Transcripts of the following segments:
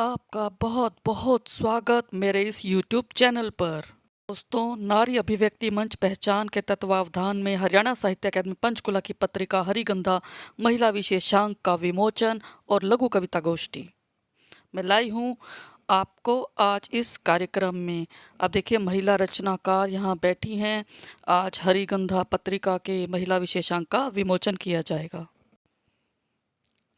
आपका बहुत बहुत स्वागत मेरे इस YouTube चैनल पर। दोस्तों, नारी अभिव्यक्ति मंच पहचान के तत्वावधान में हरियाणा साहित्य अकादमी पंचकुला की पत्रिका हरिगंधा महिला विशेषांक का विमोचन और लघु कविता गोष्ठी मैं लाई हूँ आपको आज इस कार्यक्रम में। अब देखिए, महिला रचनाकार यहाँ बैठी हैं। आज हरिगंधा पत्रिका के महिला विशेषांक का विमोचन किया जाएगा।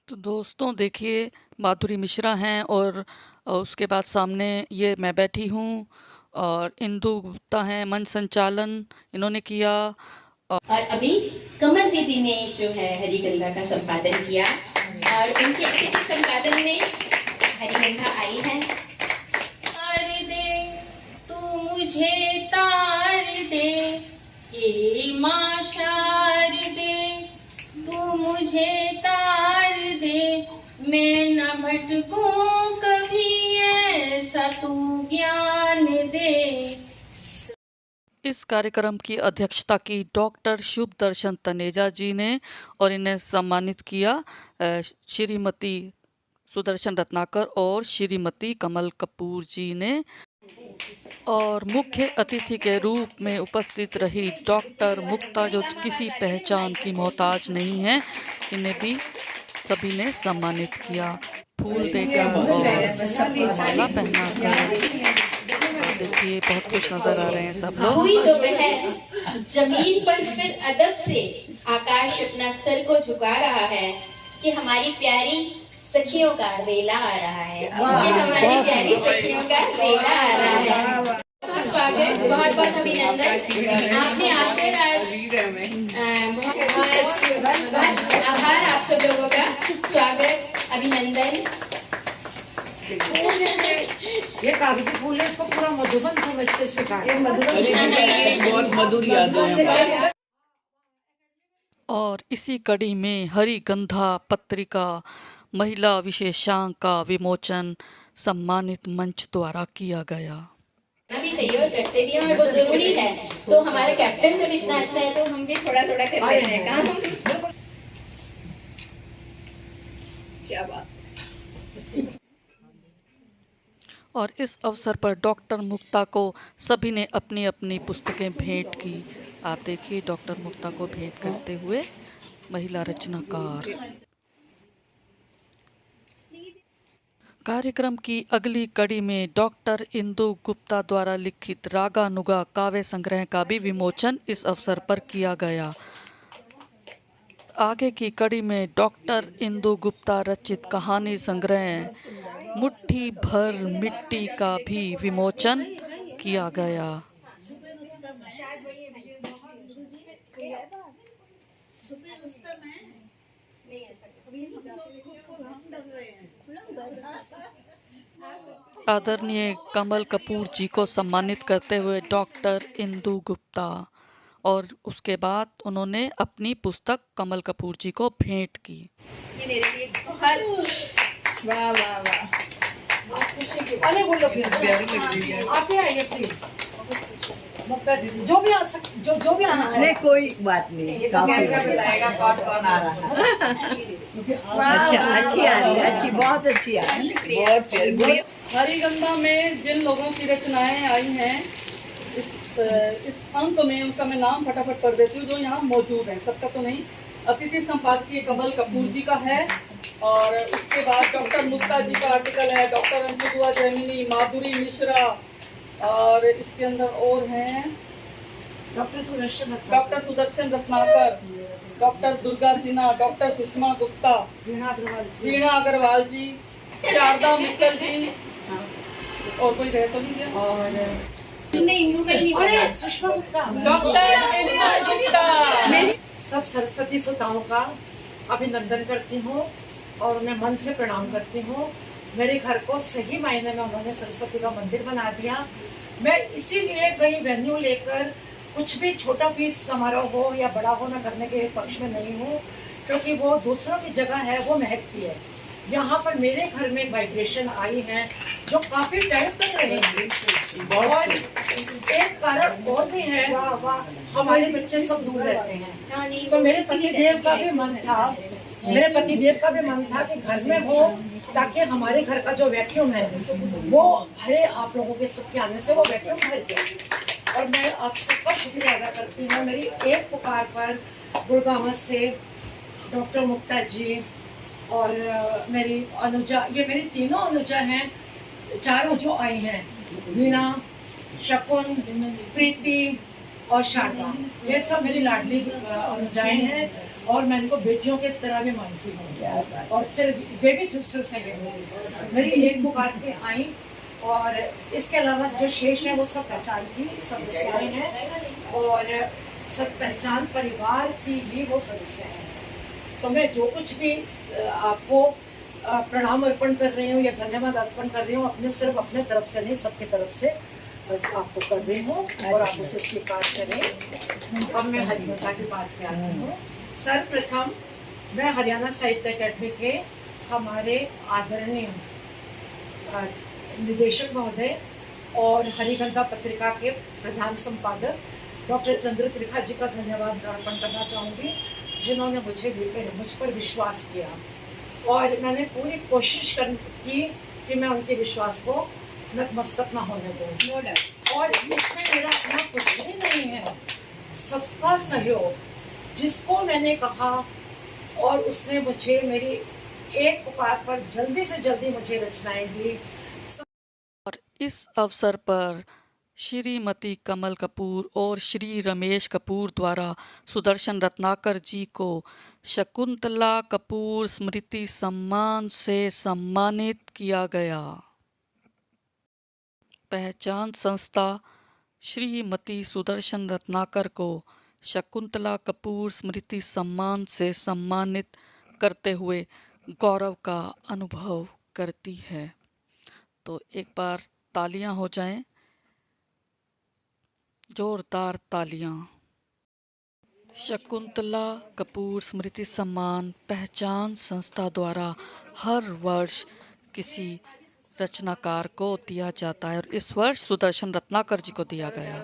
तो दोस्तों देखिए, माधुरी मिश्रा हैं और उसके बाद सामने ये मैं बैठी हूँ और इंदु गुप्ता हैं, मंच संचालन इन्होंने किया। और अभी कमल दीदी ने जो है हरिगंधा का संपादन किया और उनके अतिथि संपादन में हरिगंधा आई है। तार दे तू मुझे तार दे, ए माँ शार दे तू मुझे तार दे, मैं न भटकूं कभी ऐसा तू ज्ञान दे। इस कार्यक्रम की अध्यक्षता की डॉक्टर शुभ दर्शन तनेजा जी ने और इन्हें सम्मानित किया श्रीमती सुदर्शन रत्नाकर और श्रीमती कमल कपूर जी ने। और मुख्य अतिथि के रूप में उपस्थित रही डॉक्टर मुक्ता, जो किसी पहचान की मोहताज नहीं है। इन्हें भी सभी ने सम्मानित किया, फूल देकर और माला पहनाकर। देखिए, बहुत खुश नजर आ रहे हैं सब लोग। हुई दोपहर, जमीन पर फिर अदब से आकाश अपना सर को झुका रहा है कि हमारी प्यारी सखियों का रेला आ रहा है, कि हमारी प्यारी सखियों का रेला आ रहा है। बहुत स्वागत, बहुत बहुत अभिनंदन। आपने आकर आज बहुत आभार आप सब लोगों का। स्वागत, अभिनंदन। ये कागजी फूल है, इसको पूरा मधुबन समझते स्वीकार। बहुत मधुर यादें। और इसी कड़ी में हरिगंधा पत्रिका महिला विशेषांक का विमोचन सम्मानित मंच द्वारा किया गया। भी चाहिए और करते भी हैं और वो जरूरी है। तो हमारे कैप्टन जब इतना अच्छा है तो हम भी थोड़ा थोड़ा कर लेते हैं काम। क्या बात। और इस अवसर पर डॉक्टर मुक्ता को सभी ने अपनी अपनी पुस्तकें भेंट की। आप देखिए, डॉक्टर मुक्ता को भेंट करते हुए महिला रचनाकार। कार्यक्रम की अगली कड़ी में डॉक्टर इंदु गुप्ता द्वारा लिखित रागानुगा काव्य संग्रह का भी विमोचन इस अवसर पर किया गया। आगे की कड़ी में डॉक्टर इंदु गुप्ता रचित कहानी संग्रह मुट्ठी भर मिट्टी का भी विमोचन किया गया। आदरणीय कमल कपूर जी को सम्मानित करते हुए डॉक्टर इंदु गुप्ता, और उसके बाद उन्होंने अपनी पुस्तक कमल कपूर जी को भेंट की। ये मेरे लिए बहुत वाह वाह वाह। अरे बोलो प्लीज, आप ही आइए प्लीज। जो भी आ सक, जो भी आना चाहिए। कोई बात नहीं। कौन आ रहा है। अच्छा, अच्छी आ रही है, अच्छी, बहुत अच्छी आ रही है, बहुत प्यारी। हरिगंधा में जिन लोगों की रचनाएं आई हैं इस अंक में, उनका मैं नाम फटाफट पढ़ देती हूँ जो यहाँ मौजूद है। सबका तो नहीं। अतिथि संपादकीय कमल कपूर जी का है, और उसके बाद डॉक्टर मुक्ता जी का आर्टिकल है, डॉक्टर अंजुदुआ जैमिनी, माधुरी मिश्रा, और इसके अंदर और हैं doctor Sudarshan Ratnakar, doctor Durga Sinha, doctor Sushma Gupta, Veena Agarwal ji, Sharda Mittal ji, और कोई रह तो नहीं गया। और तुमने इंदु का ही नहीं पढ़ा। सुषमा गुप्ता, डॉक्टर सब सरस्वती सुताओं का अभिनंदन करती हूँ और उन्हें मन से प्रणाम करती हूँ। मेरे घर को सही मायने में उन्होंने सरस्वती का मंदिर बना दिया। मैं इसीलिए कहीं वेन्यू लेकर कुछ भी छोटा पीस समारोह हो या बड़ा हो न करने के पक्ष में नहीं हूँ, क्योंकि वो दूसरों की जगह है, वो महकती है। यहाँ पर मेरे घर में वाइब्रेशन आई है जो काफी टाइम तक रहेगी। और एक कारण और भी है, हमारे बच्चे सब दूर रहते हैं, तो मेरे पति देव का भी मन था कि घर में हो ताकि हमारे घर का जो वैक्यूम है वो भरे, आप लोगों के सबके आने से वो वैक्यूम भर गया। और मैं आप सबका शुक्रिया अदा करती हूँ। मेरी एक पुकार पर गुड़गांव से डॉक्टर मुक्ता जी और मेरी अनुजा, ये मेरी तीनों अनुजा हैं, चारों जो आई हैं, वीणा, शकुन, प्रीति और शारदा, ये सब मेरी लाडली अनुजाएं हैं और मैं इनको बेटियों के तरह भी मानती हूँ और सिर्फ बेबी सिस्टर्स हैं ये मेरी एक पुकार पे आई। और इसके अलावा जो शेष है वो सब पहचान की सदस्याएं हैं और सब पहचान परिवार की ही वो सदस्य हैं। तो मैं जो कुछ भी आपको प्रणाम अर्पण कर रही हूँ या धन्यवाद अर्पण कर रही हूँ, सिर्फ अपने तरफ से नहीं, सबके तरफ से आपको कर रही हूँ और आप उसे स्वीकार करें। अब मैं हरिकथा की बात पे आती हूँ। सर्वप्रथम मैं हरियाणा साहित्य अकादमी के हमारे आदरणीय निदेशक महोदय और हरिकथा पत्रिका के प्रधान संपादक डॉक्टर चंद्र त्रिखा जी का धन्यवाद अर्पण करना चाहूँगी, जिन्होंने मुझ पर विश्वास किया और मैंने पूरी कोशिश की कि मैं उनके विश्वास को नतमस्तक ना होने दूं। और इसमें मेरा अपना कुछ भी नहीं है, सबका सहयोग। जिसको मैंने कहा और उसने मुझे मेरी एक पुकार पर जल्दी से जल्दी मुझे रचनाएं दी। और इस अवसर पर श्रीमती कमल कपूर और श्री रमेश कपूर द्वारा सुदर्शन रत्नाकर जी को शकुंतला कपूर स्मृति सम्मान से सम्मानित किया गया। पहचान संस्था श्रीमती सुदर्शन रत्नाकर को शकुंतला कपूर स्मृति सम्मान से सम्मानित करते हुए गौरव का अनुभव करती है। तो एक बार तालियां हो जाएं, जोरदार तालियां। शकुंतला कपूर स्मृति सम्मान पहचान संस्था द्वारा हर वर्ष किसी रचनाकार को दिया जाता है और इस वर्ष सुदर्शन रत्नाकर जी को दिया गया।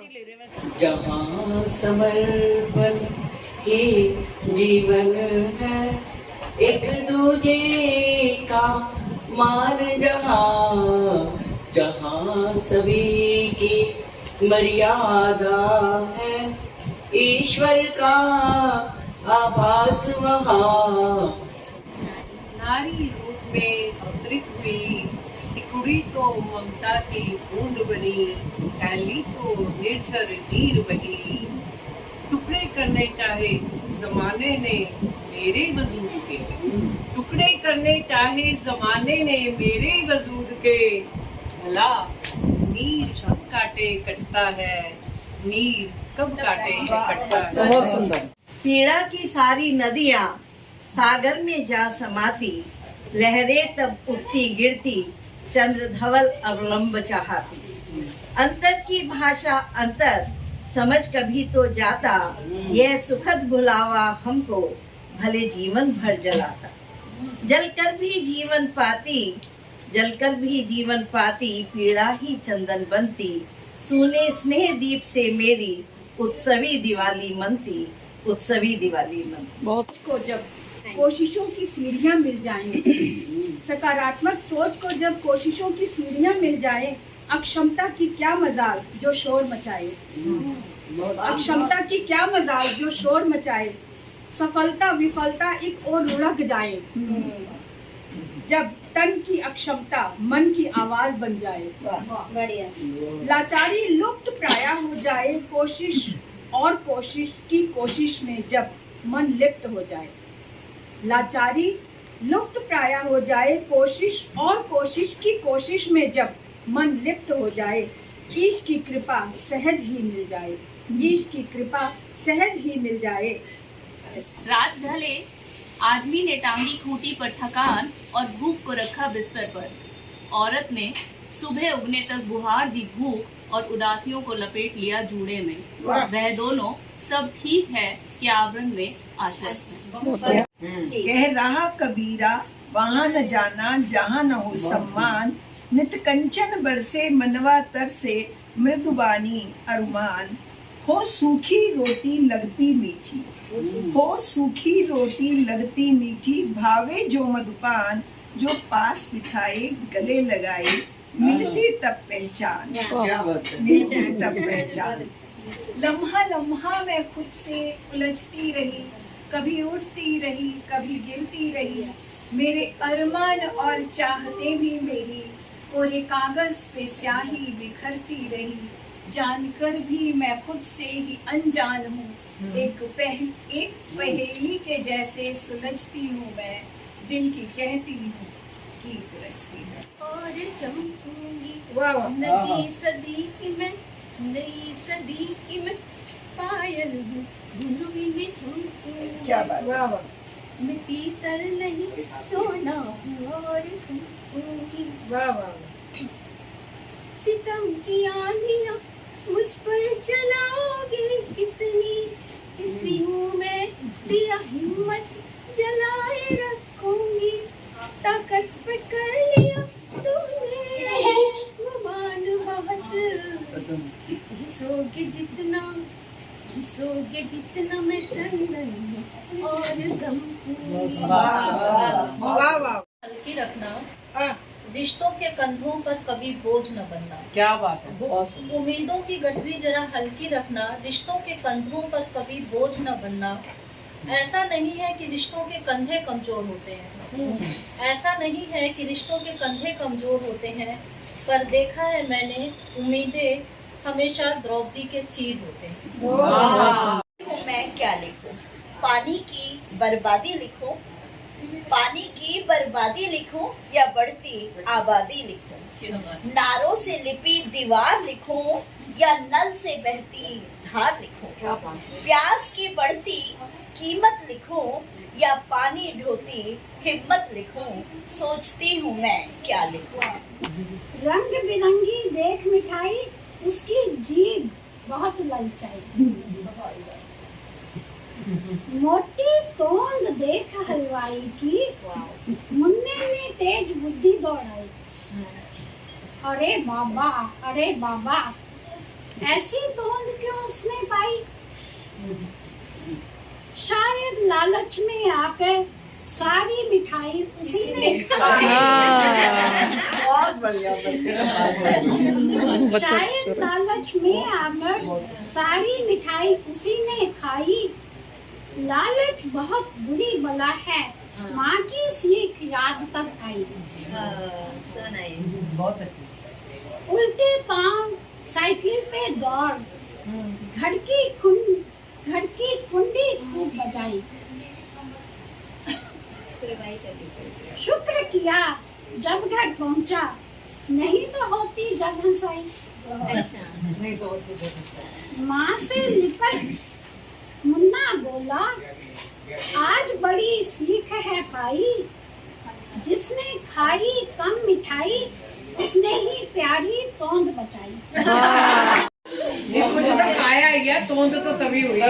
जहाँ समर्पण ही जीवन है, एक दूजे का मान जहाँ, जहाँ सभी की मर्यादा है, ईश्वर का आभास वहाँ। नारी रूप में अवतरित हुई सिकुड़ी तो ममता की बूंद बनी, फैली तो निर्झर नीर बही। टुकड़े करने चाहे जमाने ने मेरे वजूद के, टुकड़े करने चाहे जमाने ने मेरे वजूद के, भला नीर कब काटे कटता है, नीर कब काटे कटता है। बहुत सुंदर। पीड़ा की सारी नदियाँ सागर में जा समाती, लहरें तब उठती गिरती, चंद्र धवल अवलंब चाहती। अंतर की भाषा अंतर समझ कभी तो जाता, यह सुखद भुलावा हमको भले जीवन भर जलाता। जलकर भी जीवन पाती, जलकर भी जीवन पाती, पीड़ा ही चंदन बनती, सूने स्नेह दीप से मेरी उत्सवी दिवाली मनती, उत्सवी दिवाली मनती। बहुत को जब कोशिशों की सीढ़ियां मिल जाएं, सकारात्मक सोच को जब कोशिशों की सीढ़ियां मिल जाएं, अक्षमता की क्या मजाल जो शोर मचाए, अक्षमता की क्या मजाल जो शोर मचाए, सफलता विफलता एक और लुढ़क जाए, जब तन की अक्षमता मन की आवाज बन जाए, लाचारी लुप्त प्राय हो जाए, कोशिश और कोशिश की कोशिश में जब मन लिप्त हो जाए, लाचारी लुप्त प्राय हो जाए, कोशिश और कोशिश की कोशिश में जब मन लिप्त हो जाए, ईश की कृपा सहज ही मिल जाए, ईश की कृपा सहज ही मिल जाए। रात ढले आदमी ने टांगी खूंटी पर थकान और भूख को रखा बिस्तर पर, औरत ने सुबह उगने तक बुहार दी भूख और उदासियों को लपेट लिया जूड़े में। वह दोनों सब ठीक है कि आवरण में आश्वस्त है। कह रहा कबीरा वहाँ न जाना जहाँ न हो सम्मान, नित कंचन बरसे मनवा तरसे, मृदुबानी अरुमान, हो सूखी रोटी लगती मीठी, हो सूखी रोटी लगती मीठी, भावे जो मधुपान जो पास बिठाए गले लगाए, मिलती तब पहचान, मिलती तब पहचान। लम्हा लम्हा मैं खुद से उलझती रही, कभी उठती रही कभी गिरती रही, मेरे अरमान और चाहते भी मेरी कोरे कागज पे स्याही बिखरती रही, जानकर भी मैं खुद से ही अनजान हूँ, एक पहेली के जैसे सुलझती हूँ मैं, दिल की कहती हूँ कि उलझती है। और चमकूंगी नई सदी की मैं, नई सदी की मैं पायल हूँ, गुरुवी में चमकूंगी। क्या बात, मैं पीतल नहीं सोना हूँ और चमकूंगी। सितम की आंधियाँ मुझ पर चलाओगे कितनी, स्त्री हूँ मैं दिया हिम्मत जलाए रखूंगी, ताकत पे कर लिया तुमने गुमान बहुत, घिसोगे जितना मैं चंदन हूँ और गम हल्की रखना, रिश्तों के कंधों पर कभी बोझ न बनना। क्या बात है, बहुत सुंदर। उम्मीदों की गठरी जरा हल्की रखना, रिश्तों के कंधों पर कभी बोझ न बनना। ऐसा नहीं है कि रिश्तों के कंधे कमजोर होते हैं, ऐसा नहीं है कि रिश्तों के कंधे कमजोर होते हैं, पर देखा है मैंने उम्मीदें हमेशा द्रौपदी के चीर होते हैं। मैं क्या लिखूं? पानी की बर्बादी लिखूं, पानी की बर्बादी लिखूं या बढ़ती आबादी लिखूं, नारों से लिपी दीवार लिखूं या नल से बहती धार लिखूं, प्यास की बढ़ती कीमत लिखूं या पानी ढोती हिम्मत लिखूं, सोचती हूँ मैं क्या लिखूं। रंग बिरंगी देख मिठाई, उसकी जीभ बहुत ललचाई, मोटी तोंद देख हलवाई की, मुन्ने ने तेज बुद्धि दौड़ाई। अरे बाबा ऐसी तोंद क्यों उसने पाई, शायद लालच में आकर सारी मिठाई उसी ने खाई। बहुत बढ़िया बच्चे। शायद लालच में आकर सारी मिठाई उसी ने खाई, लालच बहुत बुरी बला है, माँ की सीख याद तक आई। बहुत अच्छी। उल्टे पांव साइकिल पे दौड़, घर की कुंडी खूब बजाई, शुक्र किया जब घर पहुंचा, नहीं तो होती जग हंसाई। नहीं तो होती जगह से। माँ से लिपट मुन्ना बोला, आज बड़ी सीख है पाई, जिसने खाई कम मिठाई, उसने ही प्यारी तोंद बचाई। कुछ तो खाया ही है, तोंद तो तभी हुई है।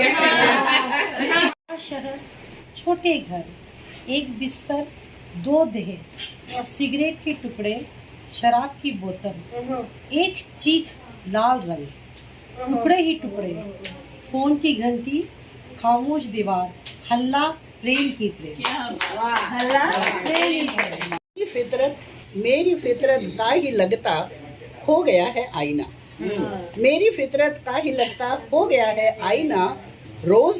शहर, छोटे घर, एक बिस्तर, 2 देह, सिगरेट के टुकड़े, शराब की बोतल, एक चीख लाल रंग, टुकड़े ही टुकड़े, फोन की घंटी, खामोश दीवार, हल्ला प्रेम ही प्रेम, हल्ला प्रेम ही प्रेम। मेरी फितरत का ही लगता हो गया है आईना, मेरी फितरत का ही लगता हो गया है आईना, रोज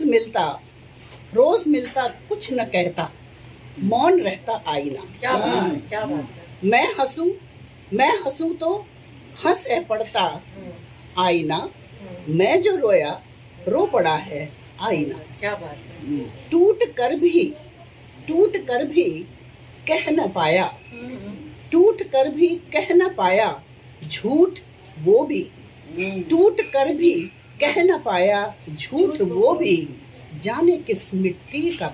मिलता कुछ न कहता, मौन रहता आईना। क्या बात। मैं हंसूं तो हंस है पड़ता आईना, मैं जो रोया रो पड़ा है आईना। क्या बात है। टूट कर भी कह न पाया, टूट कर भी कह न पाया, झूठ वो भी, टूट कर भी कह न पाया, झूठ वो भी, जाने किस मिट्टी का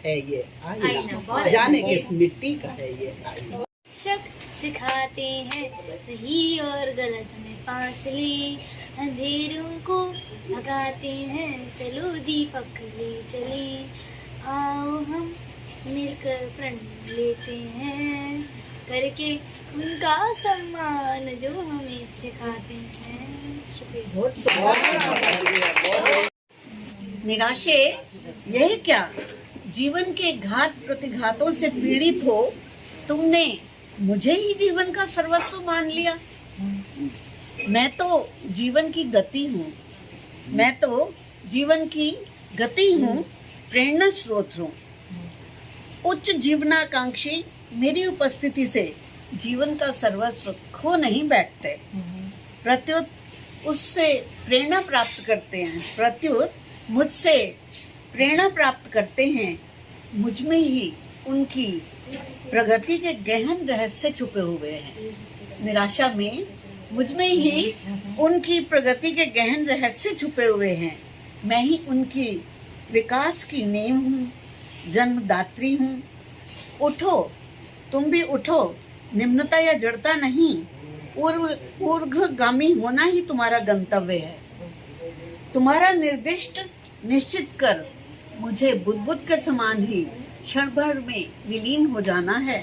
है ये आईना, जाने किस मिट्टी का है ये आईना। शक सिखाते हैं सही और गलत में फासले, अंधेरों को भगाते हैं, चलो दीपक ले चले, आओ हम मिलकर प्रण लेते हैं, करके उनका सम्मान जो हमें सिखाते हैं। शुक्रिया। निराशे, यही क्या जीवन के घात प्रतिघातों से पीड़ित हो, तुमने मुझे ही जीवन का सर्वस्व मान लिया। मैं तो जीवन की गति हूँ, मैं तो जीवन की गति हूँ, प्रेरणा स्रोत हूँ। उच्च जीवनाकांक्षी मेरी उपस्थिति से जीवन का सर्वस्व खो नहीं बैठते, प्रत्युत उससे प्रेरणा प्राप्त करते हैं, प्रत्युत मुझसे प्रेरणा प्राप्त करते हैं। मुझ में ही उनकी प्रगति के गहन रहस्य छुपे हुए हैं। निराशा में मुझ में ही उनकी प्रगति के गहन रहस्य छुपे हुए हैं। मैं ही उनकी विकास की नींव हूँ, जन्मदात्री हूँ। उठो, तुम भी उठो, निम्नता या जड़ता नहीं, ऊर्ध्वगामी होना ही तुम्हारा गंतव्य है। तुम्हारा निर्दिष्ट निश्चित कर मुझे बुद्ध के समान ही क्षण भर में विलीन हो जाना है।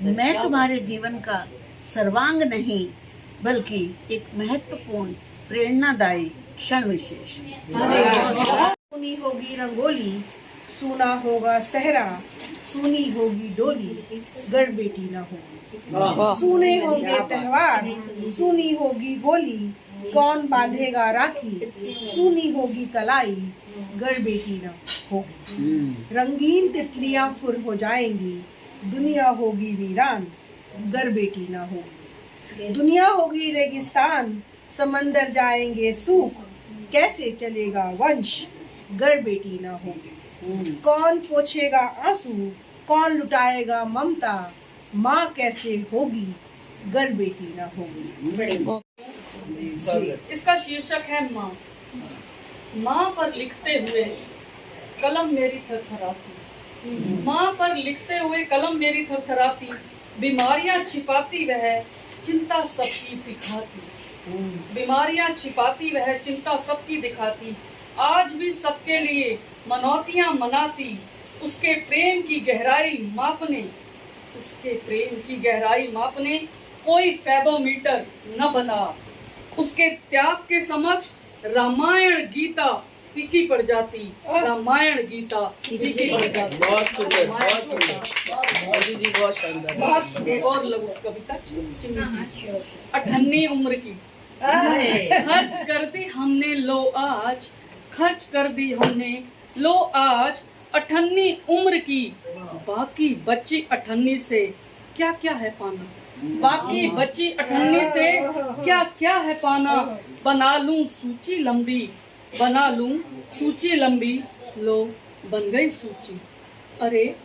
मैं तुम्हारे जीवन का सर्वांग नहीं, बल्कि एक महत्वपूर्ण प्रेरणादायी क्षण विशेष। सुनी होगी रंगोली, सुना होगा सहरा, सुनी होगी डोली, घर बेटी ना होगी। सुने होंगे त्योहार, सुनी होगी होली, कौन बांधेगा राखी, सुनी होगी कलाई, घर बेटी ना होगी। रंगीन तितलियां फुर हो जाएंगी, दुनिया होगी वीरान, घर बेटी ना होगी। दुनिया होगी रेगिस्तान, समंदर जाएंगे सूख, कैसे चलेगा वंश, घर बेटी ना होगी। कौन पोछेगा आंसू, कौन लुटाएगा ममता, माँ कैसे होगी, घर बेटी ना होगी। इसका शीर्षक है माँ। माँ पर लिखते हुए कलम मेरी थरथराती, माँ पर लिखते हुए कलम मेरी थरथराती, बीमारियां छिपाती वह चिंता सबकी दिखाती, बीमारियां छिपाती वह चिंता सबकी दिखाती, आज भी सबके लिए मनौतियां मनाती, उसके प्रेम की गहराई मापने, उसके प्रेम की गहराई मापने कोई फैदोमीटर न बना, उसके त्याग के समक्ष रामायण गीता फीकी पड़ जाती, रामायण गीता फीकी पड़ जाती। बहुत सुंदर, बहुत सुंदर जी, बहुत शानदार। एक और लघु कविता, 98 उम्र की, खर्च कर दी हमने लो आज, खर्च कर दी हमने लो आज, 98 उम्र की, बाकी बच्ची 98 से क्या क्या है पाना, बाकी बच्ची 98 से क्या क्या है पाना, बना लूं सूची लंबी, बना लूं सूची लंबी, लो बन गई सूची। अरे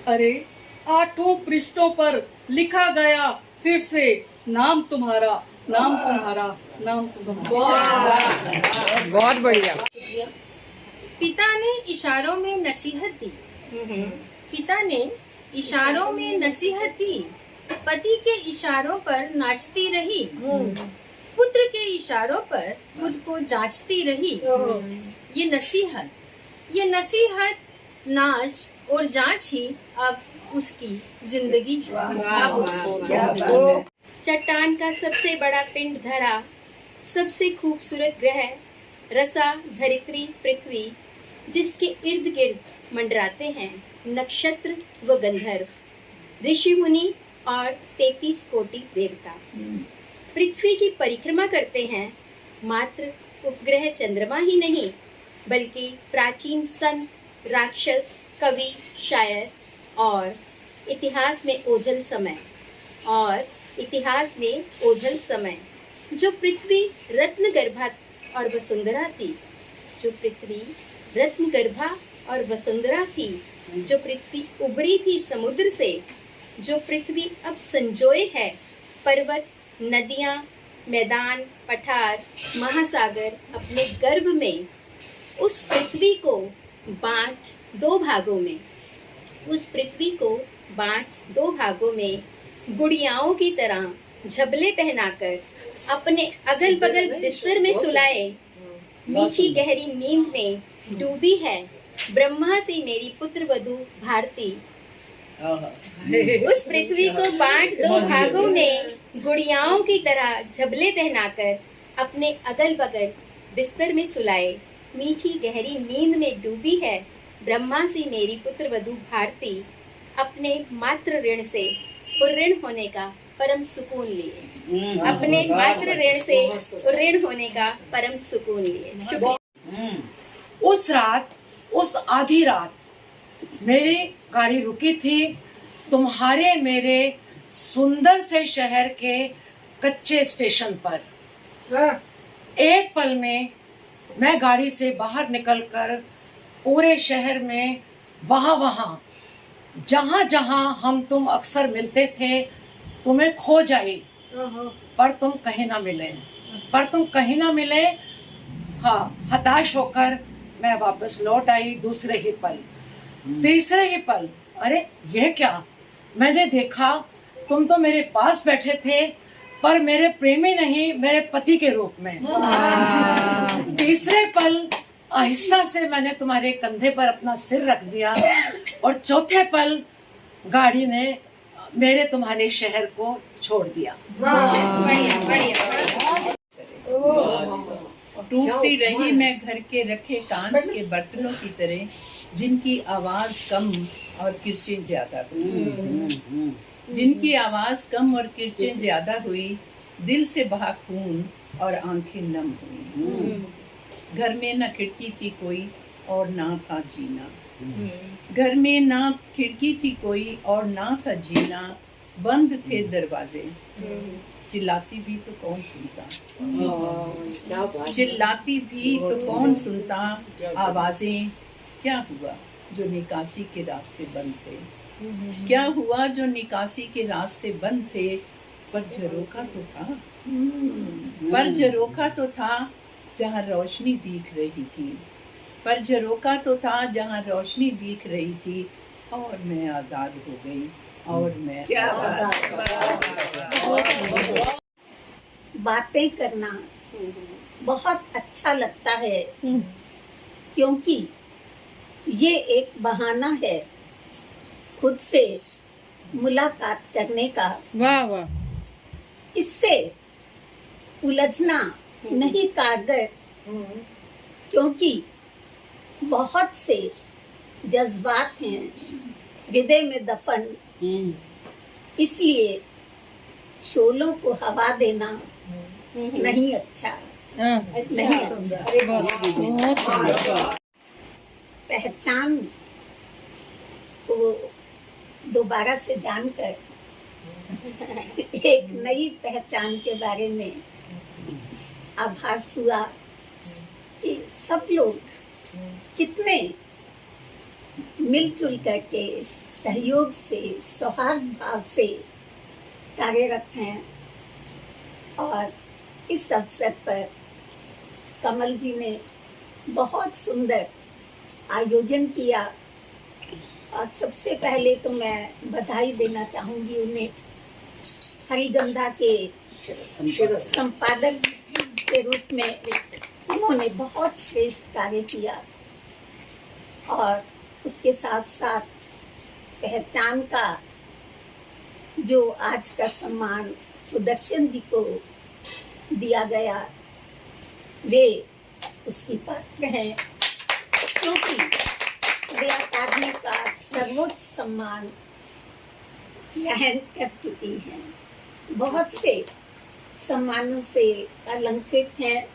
अरे 8 पृष्ठों पर लिखा गया फिर से नाम तुम्हारा, नाम तुम्हारा, नाम तुम्हारा। बहुत बढ़िया। पिता ने इशारों में नसीहत दी, पिता ने इशारों में नसीहत दी, पति के इशारों पर नाचती रही, पुत्र के इशारों पर खुद को जांचती रही। ये नसीहत, नाच और जांच ही अब उसकी जिंदगी है। चट्टान का सबसे बड़ा पिंड धरा, सबसे खूबसूरत ग्रह रसा धरित्री पृथ्वी, जिसके इर्द गिर्द मंडराते हैं नक्षत्र व गंधर्व, ऋषि मुनि और 33 कोटि देवता। पृथ्वी की परिक्रमा करते हैं मात्र उपग्रह चंद्रमा ही नहीं, बल्कि प्राचीन संत, राक्षस, कवि, शायर और इतिहास में ओझल समय, जो पृथ्वी रत्नगर्भा और वसुंधरा थी, जो पृथ्वी रत्नगर्भा और वसुंधरा थी, जो पृथ्वी उभरी थी समुद्र से, जो पृथ्वी अब संजोए है पर्वत, नदियां, मैदान, पठार, महासागर अपने गर्भ में, उस पृथ्वी को बांट 2 भागों में, उस पृथ्वी को बांट 2 भागों में गुड़ियाओं की तरह झबले पहनाकर अपने अगल बगल बिस्तर में सुलाए मीठी गहरी नींद में डूबी है ब्रह्मा से मेरी पुत्र वधू भारती। उस पृथ्वी को बांट 2 भागों में गुड़ियाओं की तरह झबले पहनाकर अपने अगल बगल बिस्तर में सुलाए मीठी गहरी नींद में डूबी है ब्रह्मा सी मेरी पुत्र वधू भारती अपने मातृ ऋण से ऋण होने का परम सुकून लिए। अपने मातृ ऋण से ऋण होने का परम सुकून लिए। शुक्रिया। उस रात, उस आधी रात मेरी गाड़ी रुकी थी तुम्हारे मेरे सुंदर से शहर के कच्चे स्टेशन पर। एक पल में मैं गाड़ी से बाहर निकलकर पूरे शहर में वहां जहां जहां हम तुम अक्सर मिलते थे तुम्हें खो जाई, पर तुम कहीं ना मिले। हाँ, हताश होकर मैं वापस लौट आई दूसरे ही पल, तीसरे ही पल। अरे ये क्या, मैंने देखा तुम तो मेरे पास बैठे थे पर मेरे प्रेमी नहीं, मेरे पति के रूप में। तीसरे पल आहिस्ता से मैंने तुम्हारे कंधे पर अपना सिर रख दिया और चौथे पल गाड़ी ने मेरे तुम्हारे शहर को छोड़ दिया। टूटती रही मैं घर के रखे कांच के बर्तनों की तरह, जिनकी आवाज कम और किरचें ज्यादा हुई। जिनकी आवाज कम और किरचें ज्यादा हुई, दिल से बहा खून और आंखें नम हुई। घर में न खिड़की थी कोई और ना था जीना। घर में ना खिड़की थी कोई और ना था जीना, बंद थे दरवाजे। चिल्लाती भी तो कौन सुनता, चिल्लाती भी तो कौन सुनता आवाजें। क्या हुआ जो निकासी के रास्ते बंद थे, क्या हुआ जो निकासी के रास्ते बंद थे। पर झरोखा तो था, पर झरोखा तो था जहाँ रोशनी दिख रही थी। पर झरोखा तो था जहाँ रोशनी दिख रही थी, और मैं आजाद हो गई। और मैं बातें करना बहुत अच्छा लगता है, क्योंकि ये एक बहाना है खुद से मुलाकात करने का। वाह वाह। इससे उलझना नहीं कारगर, क्योंकि बहुत से जज्बात हैं हृदय में दफन। इसलिए शोलों को हवा देना नहीं अच्छा, नहीं अच्छा। पहचान को दोबारा से जानकर एक नई पहचान के बारे में आभास हुआ कि सब लोग कितने मिलजुल करके सहयोग से, सौहार्द भाव से कार्यरत हैं। और इस अवसर पर कमल जी ने बहुत सुंदर आयोजन किया, और सबसे पहले तो मैं बधाई देना चाहूंगी उन्हें। हरिगंधा के संपादक के रूप में उन्होंने बहुत श्रेष्ठ कार्य किया, और उसके साथ साथ पहचान का जो आज का सम्मान सुदर्शन जी को दिया गया, वे उसकी पात्र हैं, क्योंकि वे अकादमी का सर्वोच्च सम्मान ग्रहण कर चुकी हैं। बहुत से सम्मानों से अलंकृत हैं।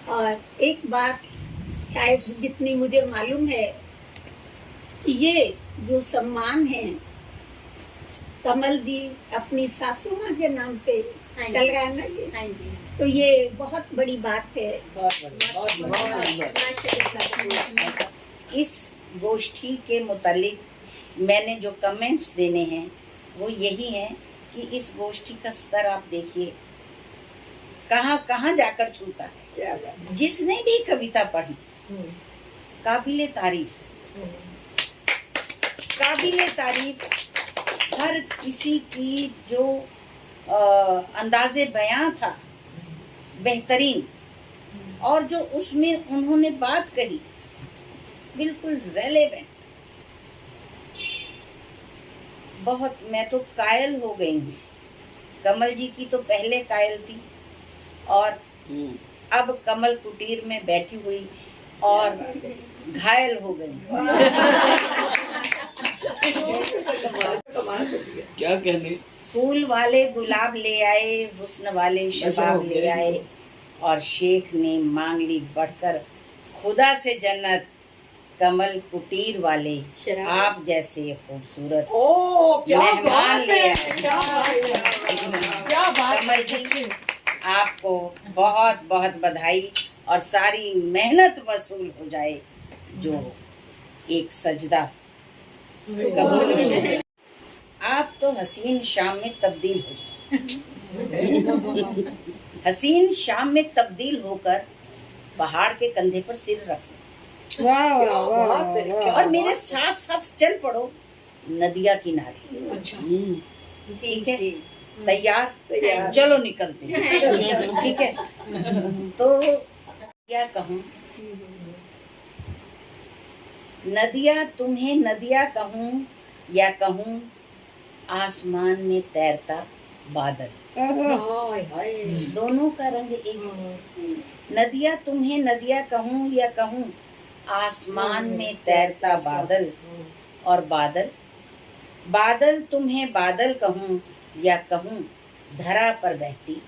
और एक बात शायद जितनी मुझे मालूम है कि ये जो सम्मान है कमल जी अपनी सासू माँ के नाम पे चल रहा है ना ये। हाँ जी। तो ये बहुत बड़ी बात है। इस गोष्ठी के मुतालिक मैंने जो कमेंट्स देने हैं वो यही हैं कि इस गोष्ठी का स्तर आप देखिए कहाँ कहाँ जाकर छूता है। जिसने भी कविता पढ़ी काबिले तारीफ, काबिले तारीफ। हर किसी की जो अंदाजे बयां था बेहतरीन, और जो उसमें उन्होंने बात कही बिल्कुल रेलेवेंट। बहुत, मैं तो कायल हो गई हूँ। कमल जी की तो पहले कायल थी, और अब कमल कुटीर में बैठी हुई और घायल हो गई। क्या कहने। फूल वाले गुलाब ले आए, हुस्न वाले शबाब ले आए, और शेख ने मांग ली बढ़कर खुदा से जन्नत। कमल कुटीर वाले आप जैसे खूबसूरत मेहमान ले आए। कमल जी, आपको बहुत बहुत बधाई और सारी मेहनत वसूल हो जाए, जो एक सजदा कबूल हो जाए। आप तो हसीन शाम में तब्दील हो जाए। हसीन शाम में तब्दील होकर पहाड़ के कंधे पर सिर रख और मेरे साथ साथ चल पड़ो नदिया किनारे। अच्छा ठीक है, तैयार? चलो निकलते हैं। ठीक है, तो क्या कहूँ, नदिया तुम्हें नदिया कहूँ या कहूँ आसमान में तैरता बादल, दोनों का रंग एक। नदिया तुम्हें नदिया कहूँ या कहूँ आसमान में तैरता बादल, और बादल तुम्हें बादल कहूँ या कहूँ धरा पर बहती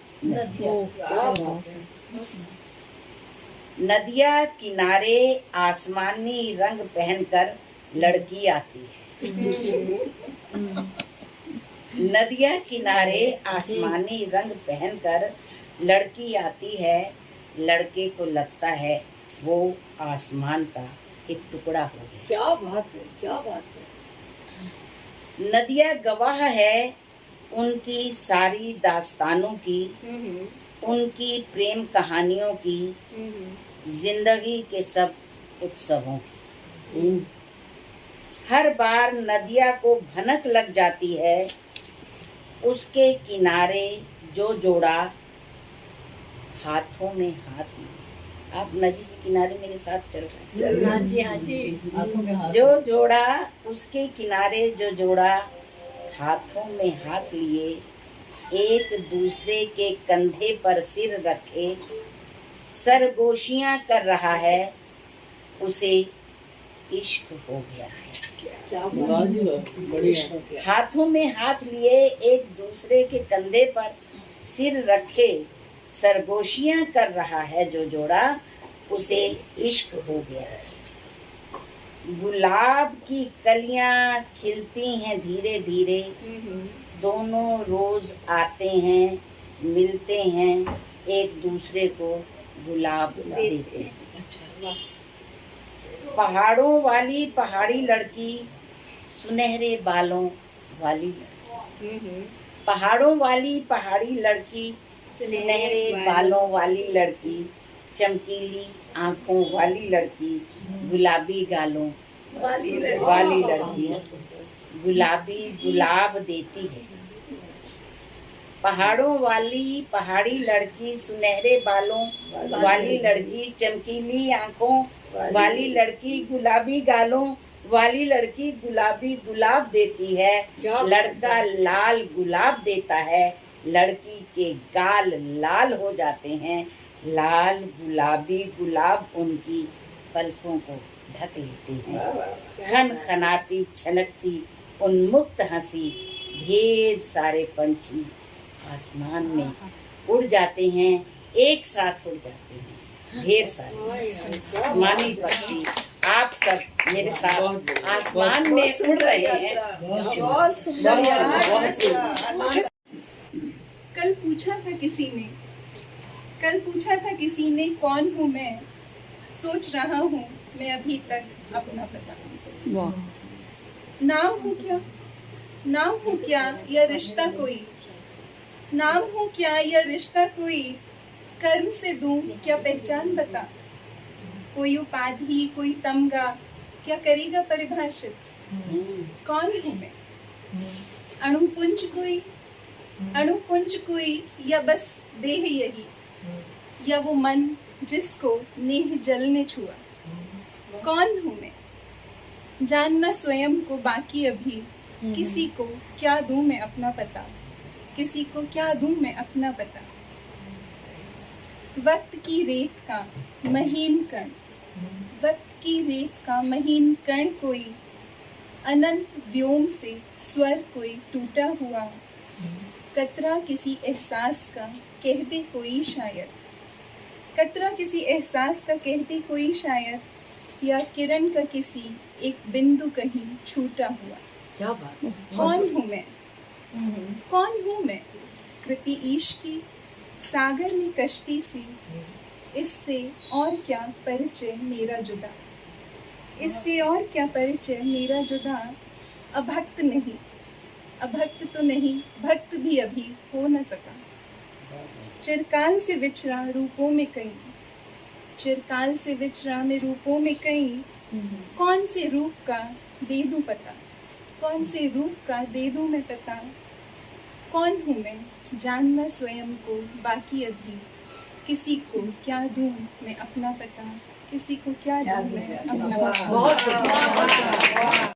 नदिया किनारे आसमानी रंग पहनकर लड़की आती है। नदिया किनारे आसमानी रंग पहनकर लड़की आती है, लड़के को लगता है वो आसमान का एक टुकड़ा हो गया। क्या बात है, क्या बात है। नदिया गवाह है उनकी सारी दास्तानों की, उनकी प्रेम कहानियों की, जिंदगी के सब उत्सवों की। हर बार नदिया को भनक लग जाती है, उसके किनारे जो जोड़ा हाथों में हाथ लिए। आप नदी के किनारे मेरे साथ चल रहे हैं। हाँ जी, हाँ जी। हाथों में हाथ। जो जोड़ा, उसके किनारे जो जोड़ा हाथों में हाथ लिए, एक दूसरे के कंधे पर सिर रखे सरगोशियां कर रहा है, उसे इश्क हो गया है। हाथों में हाथ लिए एक दूसरे के कंधे पर सिर रखे सरगोशियां कर रहा है जो जोड़ा, उसे इश्क हो गया है। गुलाब की कलियां खिलती हैं धीरे धीरे, दोनों रोज आते हैं, मिलते हैं, एक दूसरे को गुलाब देते हैं। पहाड़ों वाली पहाड़ी लड़की, सुनहरे बालों वाली लड़की। पहाड़ों वाली पहाड़ी लड़की, सुनहरे बालों वाली लड़की, चमकीली आंखों वाली लड़की, गुलाबी गालों वाली लड़की, गुलाबी गुलाब देती है। पहाड़ों वाली पहाड़ी लड़की, सुनहरे बालों वाली लड़की, चमकीली आंखों वाली लड़की, गुलाबी गालों वाली लड़की, गुलाबी गुलाब देती है। लड़का लाल गुलाब देता है, लड़की के गाल लाल हो जाते हैं, लाल गुलाबी गुलाब उनकी पलकों को ढक लेते हैं। खनखनाती छनकती उन्मुक्त हंसी, ढेर सारे पंछी आसमान में उड़ जाते हैं, एक साथ उड़ जाते हैं, ढेर सारे आसमानी पक्षी आप सब मेरे साथ आसमान में उड़ रहे हैं। बहुत सुंदर। कल पूछा था किसी ने कौन हूँ मैं, सोच रहा हूँ मैं अभी तक अपना पता। नाम हूँ क्या यह रिश्ता कोई, नाम हूँ क्या यह रिश्ता कोई, कर्म से दूं क्या पहचान बता। कोई उपाधि कोई तमगा क्या करेगा परिभाषित, कौन हूँ मैं। अणुपुंज कोई या बस देह यही, या वो मन जिसको नेह जल ने छुआ। कौन हूँ मैं, जानना स्वयं को बाकी अभी, किसी को क्या दूं मैं अपना पता, किसी को क्या दूं मैं अपना पता। वक्त की रेत का महीन कण वक्त की रेत का महीन कण कोई, अनंत व्योम से स्वर कोई टूटा हुआ, कतरा किसी एहसास का कहते कोई शायर, कतरा किसी एहसास का कहते कोई शायर, या किरण का किसी एक बिंदु कहीं छूटा हुआ। क्या बात है। कौन हूँ मैं, कौन हूँ मैं, कृति ईश की सागर में कश्ती सी, इससे और क्या परिचय मेरा जुदा, इससे और क्या परिचय मेरा जुदा, अभक्त नहीं, अभक्त तो नहीं, भक्त भी अभी हो न सका, चिरकाल से विचरा रूपों में कई, चिरकाल से विचरा में रूपों में कई, कौन से रूप का दे दूं पता, कौन से रूप का दे दूं मैं पता, कौन हूँ मैं जानना स्वयं को बाकी अभी, किसी को क्या दूं मैं अपना पता, किसी को क्या दूं मैं अपना पता। बहुत